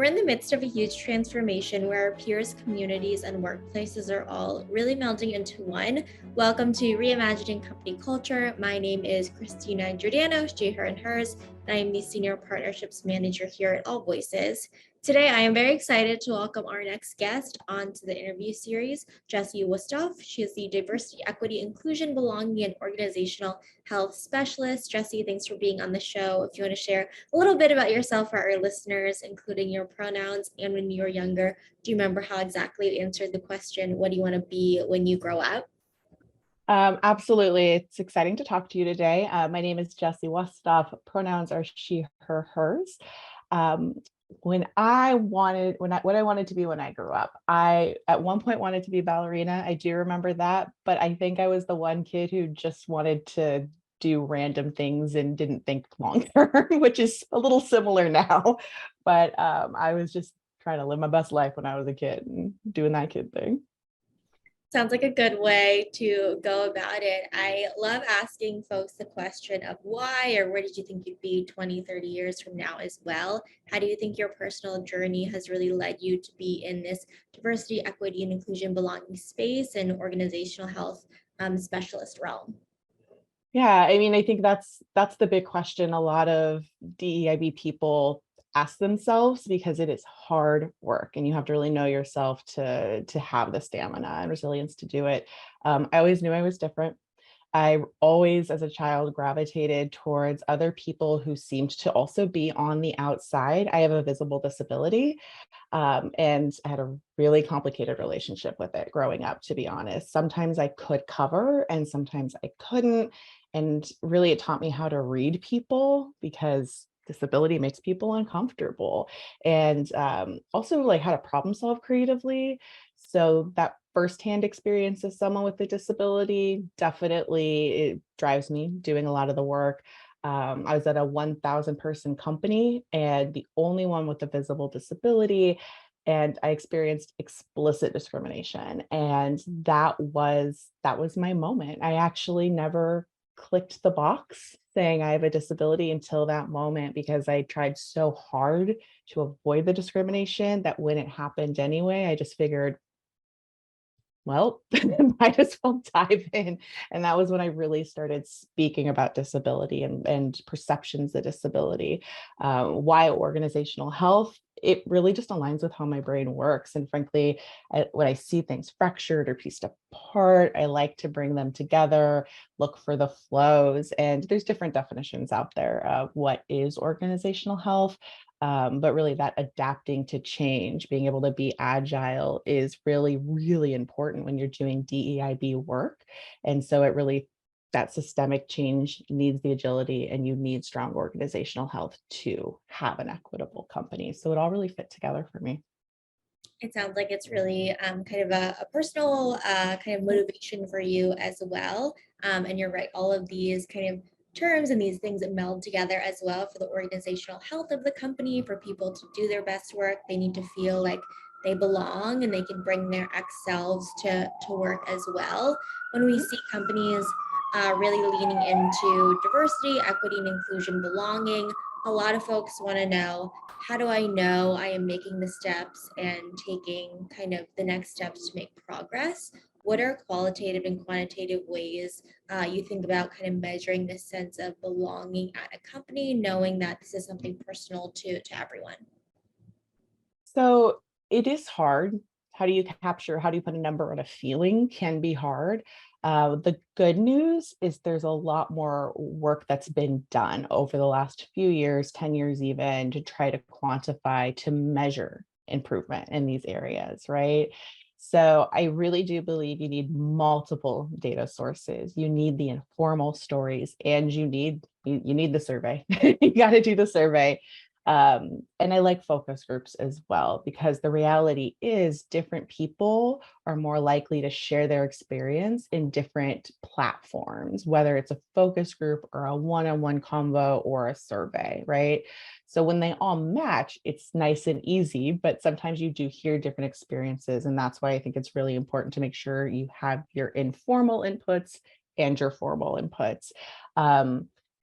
in the midst of a huge transformation where our peers, communities, and workplaces are all really melding into one. Welcome to Reimagining Company Culture. My name is Christina Giordano, she, her, and hers, and I am the Senior Partnerships Manager here at AllVoices. Today, I am very excited to welcome our next guest onto the interview series, Jessie Wusthoff. She is the Diversity, Equity, Inclusion, Belonging, and Organizational Health Specialist. Jessie, thanks for being on the show. If you want to share a little bit about yourself for our listeners, including your pronouns and when you were younger. Do you remember how exactly you answered the question, what do you want to be when you grow up? Absolutely. It's exciting to talk to you today. My name is Jessie Wusthoff. Pronouns are she, her, hers. What I wanted to be when I grew up, I at one point wanted to be a ballerina. I do remember that, but I think I was the one kid who just wanted to do random things and didn't think long term, which is a little similar now. But I was just trying to live my best life when I was a kid and doing that kid thing. Sounds like a good way to go about it. I love asking folks the question of why or where did you think you'd be 20, 30 years from now as well? How do you think your personal journey has really led you to be in this diversity, equity, and inclusion belonging space and organizational health specialist realm? Yeah, I mean, I think that's the big question a lot of DEIB people ask themselves, because it is hard work and you have to really know yourself to have the stamina and resilience to do it. I always knew I was different. I always, as a child, gravitated towards other people who seemed to also be on the outside. I have a visible disability, and I had a really complicated relationship with it growing up, to be honest. Sometimes I could cover and sometimes I couldn't. And really, it taught me how to read people, because disability makes people uncomfortable, and also like how to problem solve creatively. So that firsthand experience of someone with a disability definitely it drives me doing a lot of the work. I was at a 1,000 person company and the only one with a visible disability, and I experienced explicit discrimination. And that was my moment. I actually never clicked the box saying I have a disability until that moment, because I tried so hard to avoid the discrimination that when it happened anyway, I just figured, well, might as well dive in. And that was when I really started speaking about disability and perceptions of disability. Why organizational health? It really just aligns with how my brain works. And frankly, when I see things fractured or pieced apart, I like to bring them together, look for the flows. And there's different definitions out there of what is organizational health. But really that adapting to change, being able to be agile is really, really important when you're doing DEIB work. And so that systemic change needs the agility, and you need strong organizational health to have an equitable company. So it all really fit together for me. It sounds like it's really kind of a personal kind of motivation for you as well. And you're right, all of these kind of terms and these things that meld together as well for the organizational health of the company, for people to do their best work. They need to feel like they belong and they can bring their ex selves to work as well. When we see companies really leaning into diversity, equity, and inclusion, belonging, a lot of folks want to know, how do I know I am making the steps and taking kind of the next steps to make progress? What are qualitative and quantitative ways you think about kind of measuring this sense of belonging at a company, knowing that this is something personal to everyone? So it is hard. How do you put a number on a feeling can be hard. The good news is there's a lot more work that's been done over the last few years, 10 years even, to try to quantify, to measure improvement in these areas, right? So I really do believe you need multiple data sources. You need the informal stories, and you need the survey. You got to do the survey. And I like focus groups as well, because the reality is different people are more likely to share their experience in different platforms, whether it's a focus group or a one-on-one convo or a survey, right? So when they all match, it's nice and easy, but sometimes you do hear different experiences. And that's why I think it's really important to make sure you have your informal inputs and your formal inputs.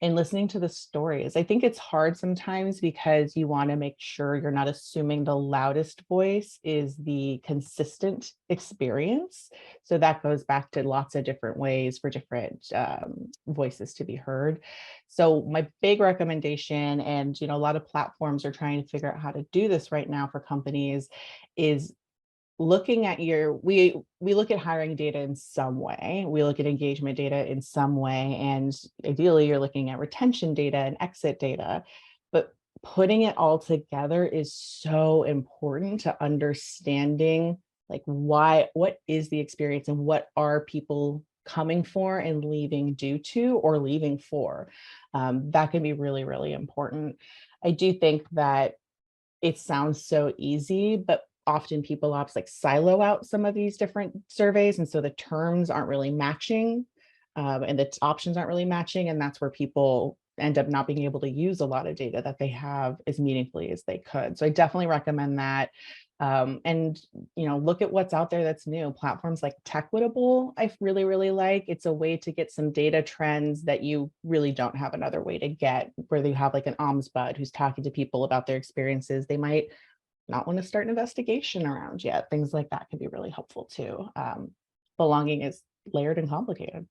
and listening to the stories. I think it's hard sometimes because you want to make sure you're not assuming the loudest voice is the consistent experience. So that goes back to lots of different ways for different voices to be heard. So my big recommendation, and a lot of platforms are trying to figure out how to do this right now for companies, is looking at we look at hiring data in some way, we look at engagement data in some way, and ideally you're looking at retention data and exit data, but putting it all together is so important to understanding like what is the experience and what are people coming for and leaving due to or leaving for. That can be really, really important. I do think that it sounds so easy, but often people ops like silo out some of these different surveys. And so the terms aren't really matching, and the options aren't really matching. And that's where people end up not being able to use a lot of data that they have as meaningfully as they could. So I definitely recommend that. And look at what's out there that's new. Platforms like Techwitable, I really, really like. It's a way to get some data trends that you really don't have another way to get, where you have like an ombudsman who's talking to people about their experiences. They might not want to start an investigation around yet. Things like that can be really helpful too. Belonging is layered and complicated.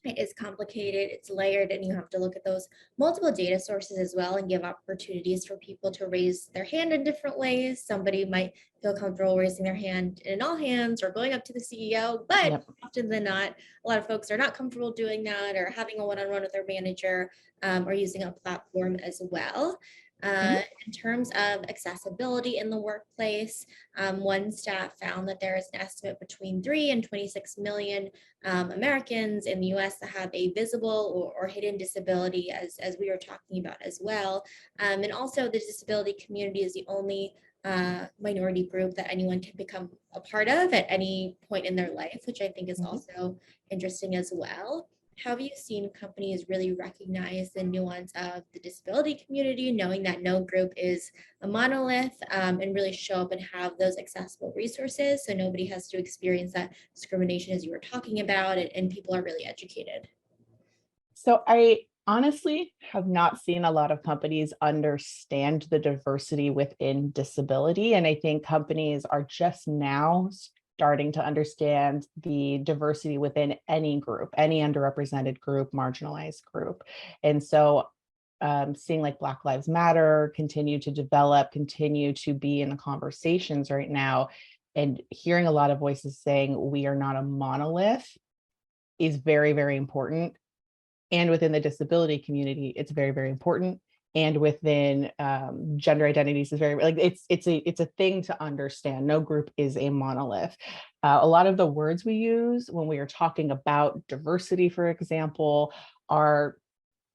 It is complicated, it's layered, and you have to look at those multiple data sources as well and give opportunities for people to raise their hand in different ways. Somebody might feel comfortable raising their hand in all hands or going up to the CEO, but Yep. often than not, a lot of folks are not comfortable doing that or having a one-on-one with their manager, or using a platform as well. Mhm. In terms of accessibility in the workplace, one stat found that there is an estimate between 3 and 26 million Americans in the US that have a visible or hidden disability, as we were talking about as well. And also the disability community is the only minority group that anyone can become a part of at any point in their life, which I think is Mhm. also interesting as well. Have you seen companies really recognize the nuance of the disability community, knowing that no group is a monolith, and really show up and have those accessible resources so nobody has to experience that discrimination as you were talking about, and people are really educated? So I honestly have not seen a lot of companies understand the diversity within disability. And I think companies are just now starting to understand the diversity within any group, any underrepresented group, marginalized group. And so seeing like Black Lives Matter continue to develop, continue to be in the conversations right now, and hearing a lot of voices saying we are not a monolith is very, very important. And within the disability community, it's very, very important. And within gender identities is very like it's a thing to understand. No group is a monolith. A lot of the words we use when we are talking about diversity, for example, are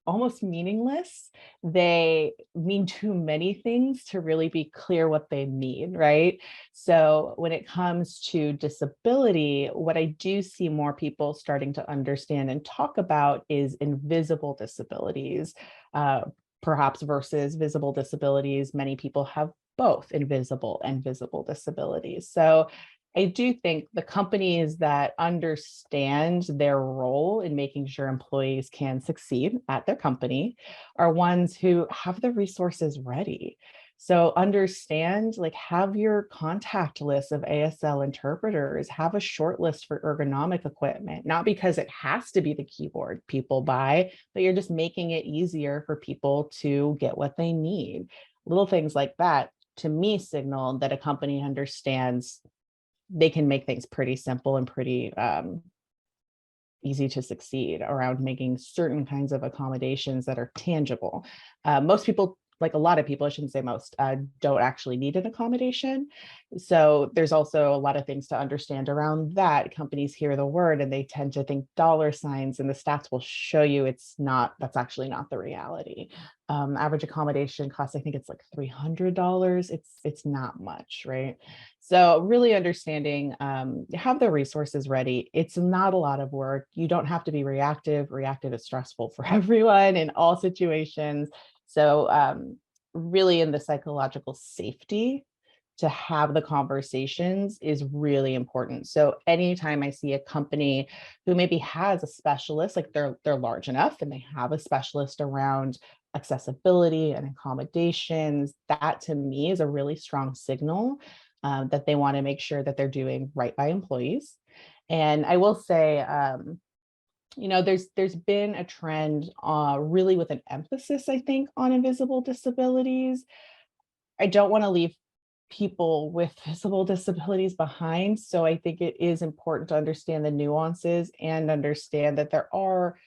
almost meaningless. They mean too many things to really be clear what they mean, right? So when it comes to disability, what I do see more people starting to understand and talk about is invisible disabilities, perhaps versus visible disabilities. Many people have both invisible and visible disabilities. So I do think the companies that understand their role in making sure employees can succeed at their company are ones who have the resources ready. So understand, like, have your contact list of ASL interpreters, have a short list for ergonomic equipment, not because it has to be the keyboard people buy, but you're just making it easier for people to get what they need. Little things like that, to me, signal that a company understands they can make things pretty simple and pretty easy to succeed around making certain kinds of accommodations that are tangible. Most people, like a lot of people, I shouldn't say most, don't actually need an accommodation. So there's also a lot of things to understand around that. Companies hear the word and they tend to think dollar signs, and the stats will show you it's not, that's actually not the reality. Average accommodation costs, I think it's like $300. It's not much, right? So really understanding, have the resources ready. It's not a lot of work. You don't have to be reactive. Reactive is stressful for everyone in all situations. So really in the psychological safety to have the conversations is really important. So anytime I see a company who maybe has a specialist, like they're large enough and they have a specialist around accessibility and accommodations, that to me is a really strong signal that they want to make sure that they're doing right by employees. And I will say, there's been a trend really with an emphasis, I think, on invisible disabilities. I don't want to leave people with visible disabilities behind. So I think it is important to understand the nuances and understand that there are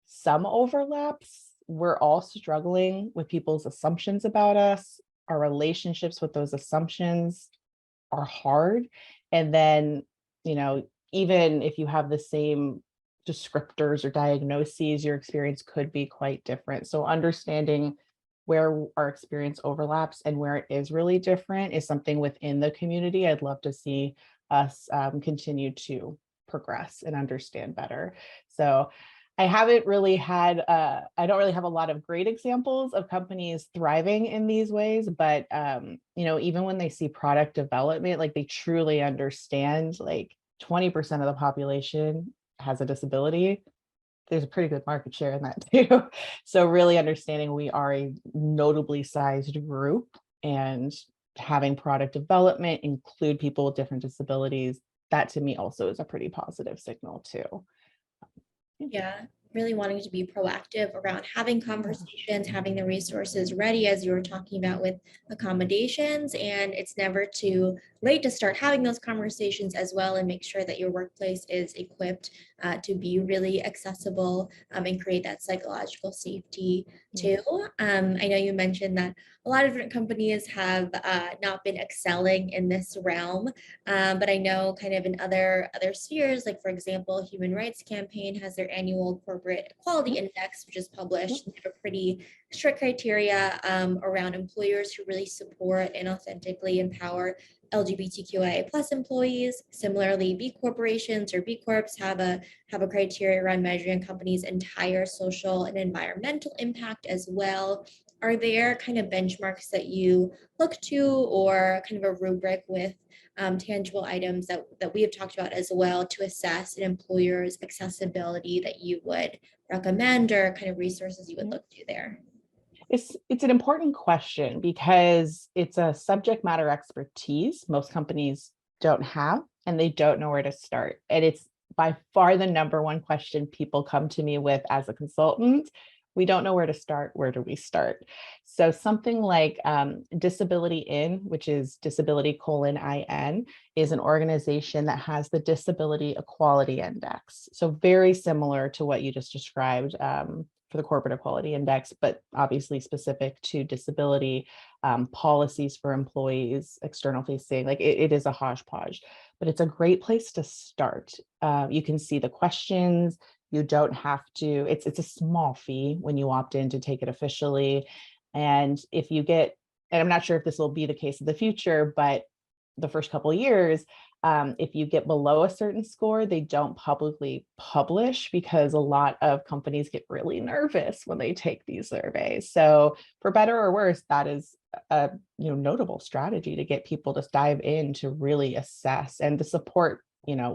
some overlaps. We're all struggling with people's assumptions about us. Our relationships with those assumptions are hard. And then, even if you have the same descriptors or diagnoses, your experience could be quite different. So understanding where our experience overlaps and where it is really different is something within the community I'd love to see us continue to progress and understand better. So I haven't really had, I don't really have a lot of great examples of companies thriving in these ways, but, even when they see product development, like they truly understand, like 20% of the population has a disability. There's a pretty good market share in that too. So really understanding we are a notably sized group and having product development include people with different disabilities, that to me also is a pretty positive signal too. Yeah, really wanting to be proactive around having conversations, having the resources ready, as you were talking about with accommodations. And it's never too late to start having those conversations as well, and make sure that your workplace is equipped to be really accessible and create that psychological safety too. I know you mentioned that a lot of different companies have not been excelling in this realm, but I know kind of in other spheres, like for example, Human Rights Campaign has their annual Corporate Equality Index, which is published. They have a pretty strict criteria around employers who really support and authentically empower LGBTQIA plus employees. Similarly, B corporations or B Corps have a criteria around measuring companies' entire social and environmental impact as well. Are there kind of benchmarks that you look to, or kind of a rubric with tangible items that we have talked about as well to assess an employer's accessibility that you would recommend, or kind of resources you would look to there? It's an important question because it's a subject matter expertise most companies don't have, and they don't know where to start. And it's by far the number one question people come to me with as a consultant. We don't know where to start. Where do we start? So something like Disability In, which is disability:(IN), is an organization that has the Disability Equality Index. So very similar to what you just described for the Corporate Equality Index, but obviously specific to disability, policies for employees, external facing, like it is a hodgepodge, but it's a great place to start. You can see the questions. You don't have to, it's a small fee when you opt in to take it officially. And if you get, and I'm not sure if this will be the case in the future, but the first couple of years, if you get below a certain score, they don't publicly publish because a lot of companies get really nervous when they take these surveys. So for better or worse, that is a notable strategy to get people to dive in to really assess. And the support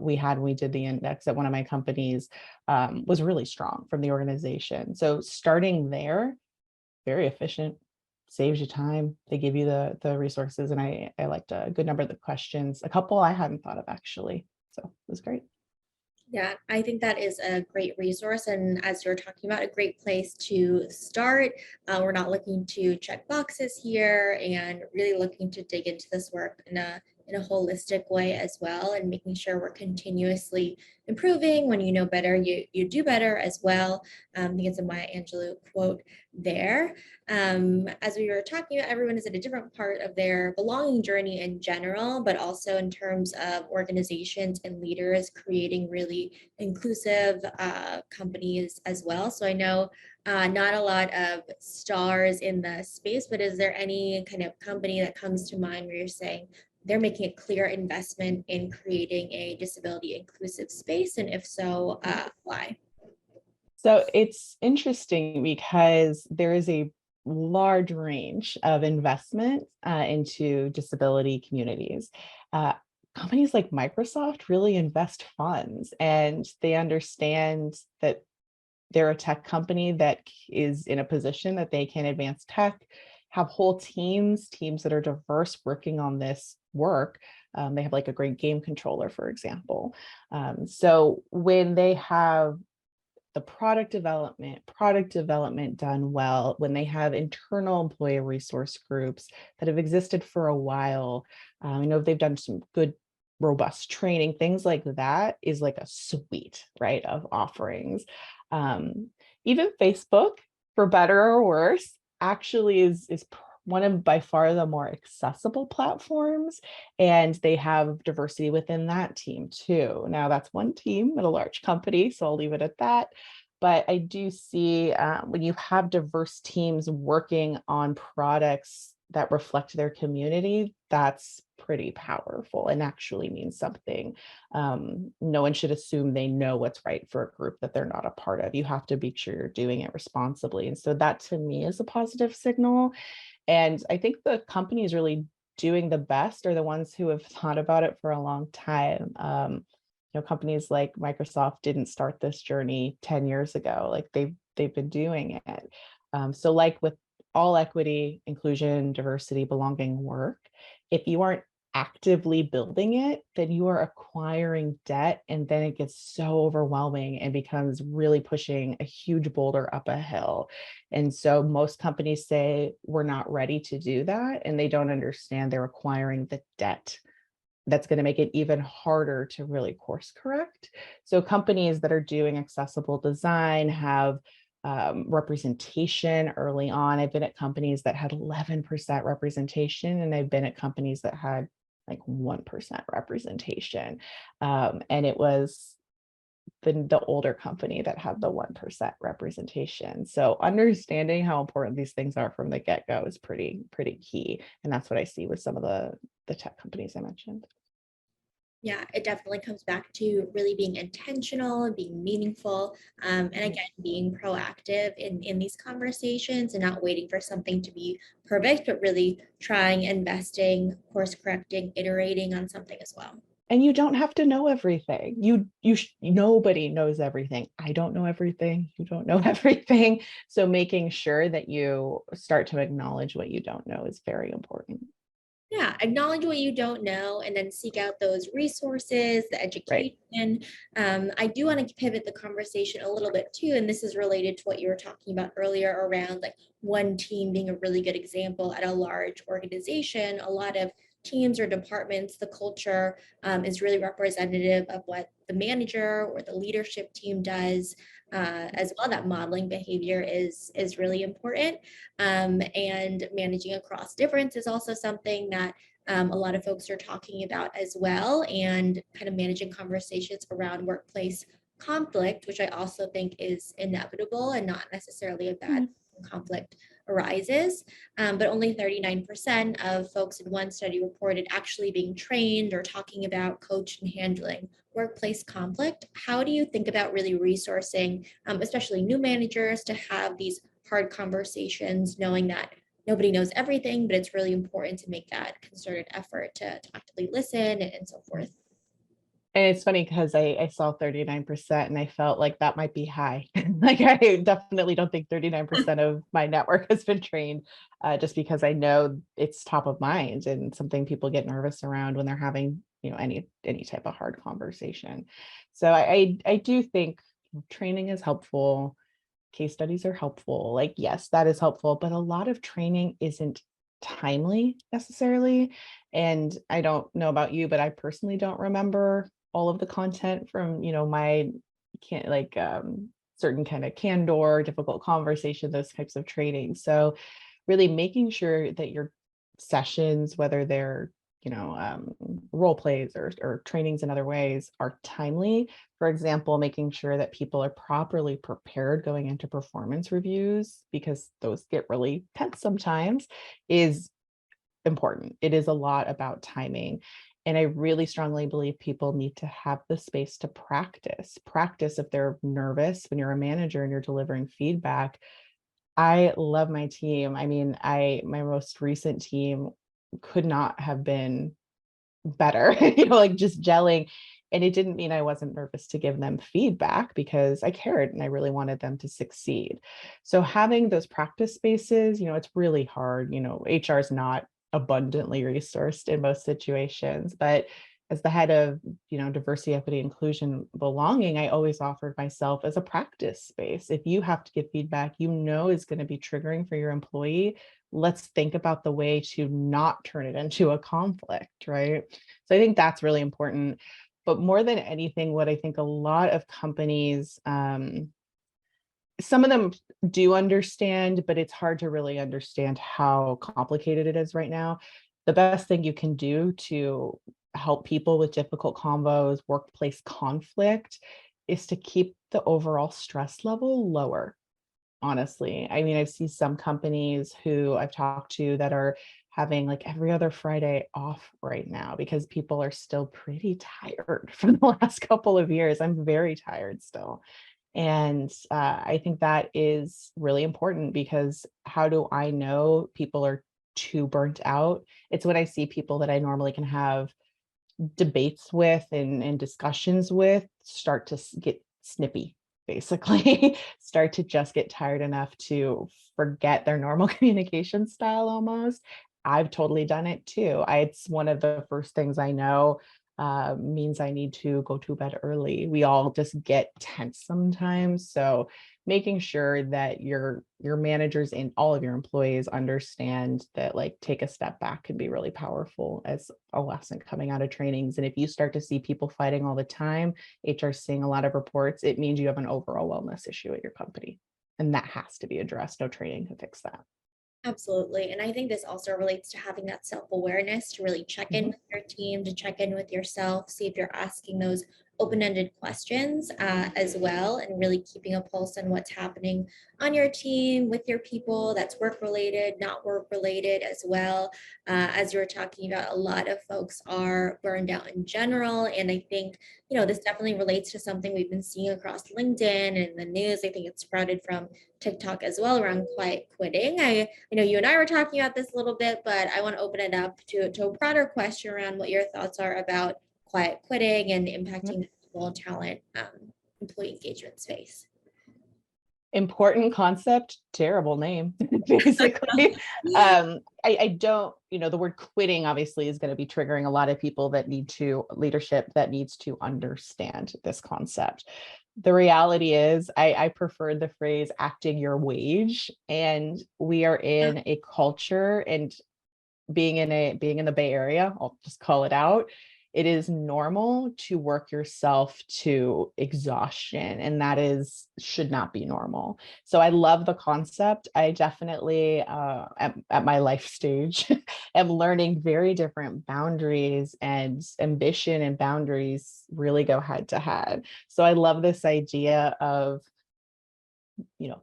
we had when we did the index at one of my companies was really strong from the organization. So starting there, very efficient, saves you time. They give you the resources, and I liked a good number of the questions, a couple I hadn't thought of actually. So it was great. Yeah, I think that is a great resource. And as you're talking about, a great place to start. We're not looking to check boxes here, and really looking to dig into this work in a holistic way as well, and making sure we're continuously improving. When you know better, you do better as well. I think it's a Maya Angelou quote there. As we were talking about, everyone is at a different part of their belonging journey in general, but also in terms of organizations and leaders creating really inclusive companies as well. So I know not a lot of stars in the space, but is there any kind of company that comes to mind where you're saying they're making a clear investment in creating a disability inclusive space? And if so, why? So it's interesting because there is a large range of investment into disability communities. Uh, Companies like Microsoft really invest funds, and they understand that they're a tech company that is in a position that they can advance tech, have whole teams that are diverse working on this work. They have like a great game controller, for example. So when they have the product development done well, when they have internal employee resource groups that have existed for a while, I know they've done some good robust training, things like that is like a suite, right, of offerings. Even Facebook, for better or worse, actually is one of by far the more accessible platforms, and they have diversity within that team too. Now that's one team at a large company, so I'll leave it at that. But I do see when you have diverse teams working on products that reflect their community, that's pretty powerful and actually means something. No one should assume they know what's right for a group that they're not a part of. You have to be sure you're doing it responsibly. And so that to me is a positive signal. And I think the companies really doing the best are the ones who have thought about it for a long time. Companies like Microsoft didn't start this journey 10 years ago. Like they've been doing it. So like with all equity, inclusion, diversity, belonging work, if you aren't actively building it, then you are acquiring debt, and then it gets so overwhelming and becomes really pushing a huge boulder up a hill. And so most companies say we're not ready to do that, and they don't understand they're acquiring the debt that's going to make it even harder to really course correct. So companies that are doing accessible design have representation early on. I've been at companies that had 11% representation, and I've been at companies that had like 1% representation. And it was the older company that had the 1% representation. So understanding how important these things are from the get-go is pretty key. And that's what I see with some of the tech companies I mentioned. Yeah, it definitely comes back to really being intentional and being meaningful. And again, being proactive in these conversations and not waiting for something to be perfect, but really trying, investing, course correcting, iterating on something as well. And you don't have to know everything. Nobody knows everything. I don't know everything. You don't know everything. So making sure that you start to acknowledge what you don't know is very important. Yeah, acknowledge what you don't know and then seek out those resources, the Right. education. I do want to pivot the conversation a little bit too, and this is related to what you were talking about earlier around like one team being a really good example at a large organization. A lot of teams or departments, the culture is really representative of what the manager or the leadership team does. As well, that modeling behavior is really important. And managing across difference is also something that a lot of folks are talking about as well, and kind of managing conversations around workplace conflict, which I also think is inevitable and not necessarily a bad Mhm. conflict arises. But only 39% of folks in one study reported actually being trained or talking about, coached, and handling workplace conflict. How do you think about really resourcing, especially new managers, to have these hard conversations, knowing that nobody knows everything, but it's really important to make that concerted effort to actively listen and so forth? And it's funny because I saw 39% and I felt like that might be high. Like I definitely don't think 39% of my network has been trained, just because I know it's top of mind and something people get nervous around when they're having, any type of hard conversation. So I do think training is helpful. Case studies are helpful. Like, yes, that is helpful, but a lot of training isn't timely necessarily. And I don't know about you, but I personally don't remember all of the content from, my can't like certain kind of candor, difficult conversation, those types of training. So really making sure that your sessions, whether they're role plays or trainings in other ways, are timely. For example, making sure that people are properly prepared going into performance reviews, because those get really tense sometimes, is important. It is a lot about timing. And I really strongly believe people need to have the space to practice. Practice if they're nervous when you're a manager and you're delivering feedback. I love my team. I mean, my most recent team could not have been better, like just gelling. And it didn't mean I wasn't nervous to give them feedback because I cared and I really wanted them to succeed. So having those practice spaces, it's really hard. HR is not abundantly resourced in most situations, but as the head of, diversity, equity, inclusion, belonging, I always offered myself as a practice space. If you have to give feedback, is going to be triggering for your employee, let's think about the way to not turn it into a conflict, right? So I think that's really important. But more than anything, what I think a lot of companies, some of them do understand, but it's hard to really understand how complicated it is right now. The best thing you can do to help people with difficult combos, workplace conflict, is to keep the overall stress level lower. Honestly, I mean, I've seen some companies who I've talked to that are having like every other Friday off right now because people are still pretty tired from the last couple of years. I'm very tired still. And I think that is really important because how do I know people are too burnt out? It's when I see people that I normally can have debates with and discussions with start to get snippy, basically, start to just get tired enough to forget their normal communication style almost. I've totally done it too. It's one of the first things I know means I need to go to bed early. We all just get tense sometimes. So making sure that your managers and all of your employees understand that, like, take a step back can be really powerful as a lesson coming out of trainings. And if you start to see people fighting all the time, HR seeing a lot of reports, it means you have an overall wellness issue at your company. And that has to be addressed. No training can fix that. Absolutely. And I think this also relates to having that self-awareness to really check in Mhm. with your team, to check in with yourself, see if you're asking those open-ended questions as well, and really keeping a pulse on what's happening on your team, with your people, that's work-related, not work-related as well. As you were talking about, a lot of folks are burned out in general. And I think, this definitely relates to something we've been seeing across LinkedIn and the news. I think it's sprouted from TikTok as well around quiet quitting. I know you and I were talking about this a little bit, but I want to open it up to a broader question around what your thoughts are about quiet quitting and impacting the people, talent, employee engagement space. Important concept, terrible name, basically. I don't, the word quitting obviously is going to be triggering a lot of people that leadership that needs to understand this concept. The reality is I prefer the phrase acting your wage, and we are in a culture, and being in the Bay Area, I'll just call it out. It is normal to work yourself to exhaustion, and should not be normal. So I love the concept. I definitely, at my life stage, am learning very different boundaries, and ambition and boundaries really go head to head. So I love this idea of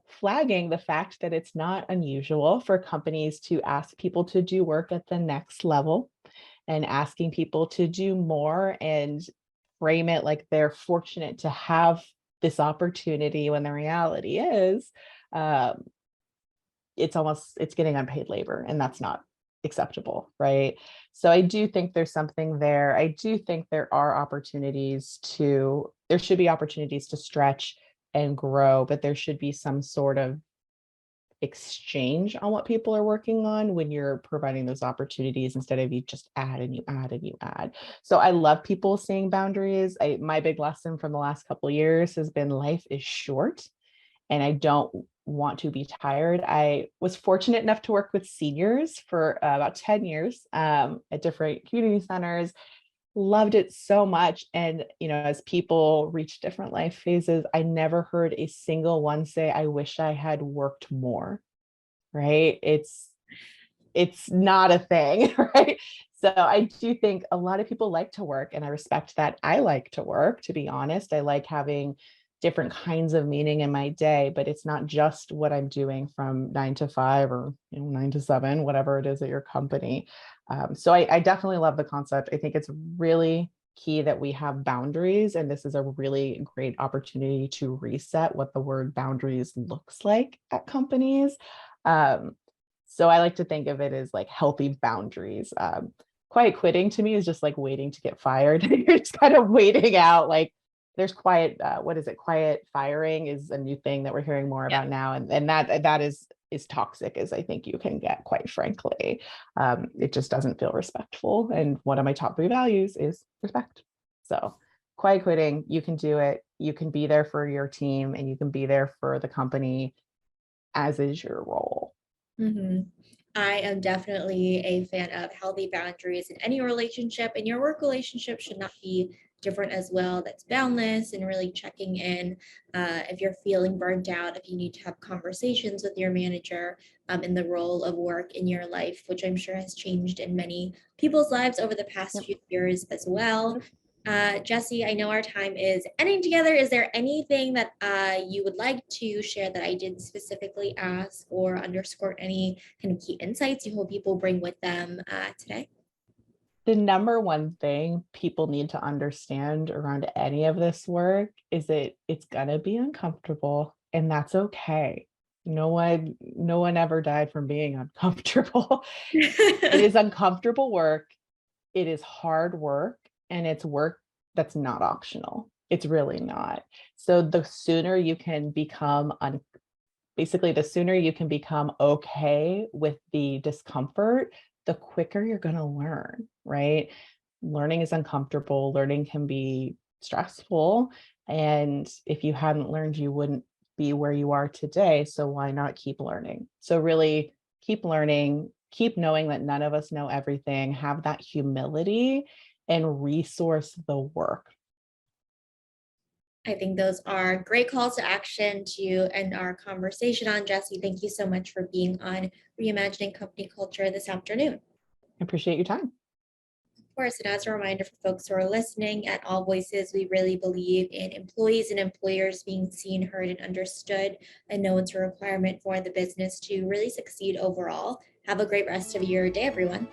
flagging the fact that it's not unusual for companies to ask people to do work at the next level, and asking people to do more and frame it like they're fortunate to have this opportunity, when the reality is um, it's getting unpaid labor, and that's not acceptable, right? So I do think there's something there. I do think there should be opportunities to stretch and grow, but there should be some sort of exchange on what people are working on when you're providing those opportunities, instead of you just add and you add and you add. So I love people seeing boundaries. My big lesson from the last couple of years has been life is short, and I don't want to be tired. I was fortunate enough to work with seniors for about 10 years at different community centers. Loved it so much. And, as people reach different life phases, I never heard a single one say, I wish I had worked more, right? It's not a thing, right? So I do think a lot of people like to work, and I respect that. I like to work, to be honest. I like having different kinds of meaning in my day, but it's not just what I'm doing from 9 to 5 or 9 to 7, whatever it is at your company. So I definitely love the concept. I think it's really key that we have boundaries. And this is a really great opportunity to reset what the word boundaries looks like at companies. So I like to think of it as like healthy boundaries. Quiet quitting to me is just like waiting to get fired. You're just kind of waiting out. Like there's quiet, what is it? Quiet firing is a new thing that we're hearing more about now. And that is toxic as I think you can get, quite frankly. It just doesn't feel respectful. And one of my top 3 values is respect. So quiet quitting, you can do it. You can be there for your team and you can be there for the company, as is your role. Mhm. I am definitely a fan of healthy boundaries in any relationship, and your work relationship should not be different as well. That's boundless and really checking in if you're feeling burnt out, if you need to have conversations with your manager in the role of work in your life, which I'm sure has changed in many people's lives over the past few years as well. Jessie, I know our time is ending together. Is there anything that you would like to share that I didn't specifically ask, or underscore any kind of key insights you hope people bring with them today? The number one thing people need to understand around any of this work is that it's gonna be uncomfortable, and that's okay. No one ever died from being uncomfortable. It is uncomfortable work. It is hard work, and it's work that's not optional. It's really not. So the sooner you can become basically the sooner you can become okay with the discomfort, the quicker you're going to learn, right? Learning is uncomfortable, learning can be stressful. And if you hadn't learned, you wouldn't be where you are today. So why not keep learning? So really keep learning, keep knowing that none of us know everything, have that humility and resource the work. I think those are great calls to action to end our conversation on. Jessie, thank you so much for being on Reimagining Company Culture this afternoon. I appreciate your time. Of course, and as a reminder for folks who are listening, at AllVoices, we really believe in employees and employers being seen, heard, and understood, and know it's a requirement for the business to really succeed overall. Have a great rest of your day, everyone.